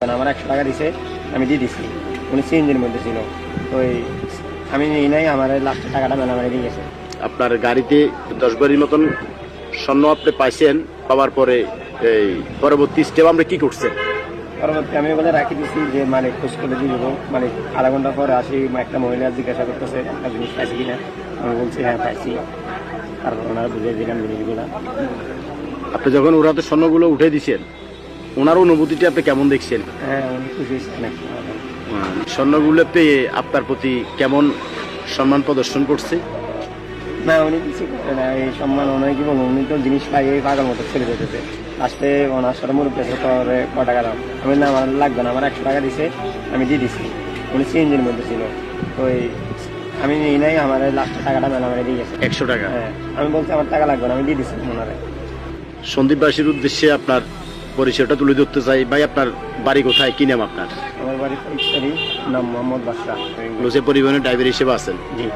আমার 100 টাকা দিছে, আমি দিয়ে দিছি। উনি সিএনজির মধ্যে ছিল, তো আমি নিই নাই, আমার লাস্ট টাকাটা মেলামারি দিয়ে গেছে। আপনার গাড়িতে 10 বারির মতন স্বর্ণ আপনি পাইছেন, পাওয়ার পরে এই পরবর্তী স্টেপ আমরা কি করছেন? পরবর্তী আমি বলে রাখি দিচ্ছি যে মালিক খোঁজ করে দিয়ে দেবো। মালিক আধা ঘন্টা পরে আসি, একটা মহিলা জিজ্ঞাসা করতেছে একটা জিনিস পাইছি কিনা। আমি বলছি হ্যাঁ পাইছি, তারপর ওনারা বুঝিয়ে দিলাম জিনিসগুলো। আপনি যখন ওরাতে স্বর্ণগুলো উঠে দিচ্ছেন, ওনার অনুভূতিটা আপনি কেমন দেখছেন? হ্যাঁ উনি খুশি নাকি স্বর্ণগুলো পেয়ে আপনার প্রতি কেমন সম্মান প্রদর্শন করছে? না উনি কিছু করে না, এই সম্মান ওনার কি বলবো, উনি তো জিনিস পাই এই পাগল মতো ছেড়ে যেতেছে। লাস্টে ওনার সাথে মুরুখ গেছে, পরে ক টাকা দাম। আমি না আমার লাগবে না, আমার 100 টাকা দিছে, আমি দিয়ে দিছি। উনি সিএনজির মধ্যে ছিল, তো আমি নিই নাই, আমার লাস্ট টাকাটা মেলামারি দিয়ে গেছে। 100 টাকা। হ্যাঁ আমি বলছি আমার টাকা লাগবে না, আমি দিয়ে দিছি ওনারে। সন্দীপবাসীর উদ্দেশ্যে আপনার পরিচয়টা তুলে ধরতে চাই। ভাই, আপনার বাড়ি কোথায়, কি নাম আপনার? আমার বাড়ি ফরিদপুর, নাম মোহাম্মদ বাদশা। লোসে পরিবহনের ড্রাইভার হিসেবে আছেন? জি।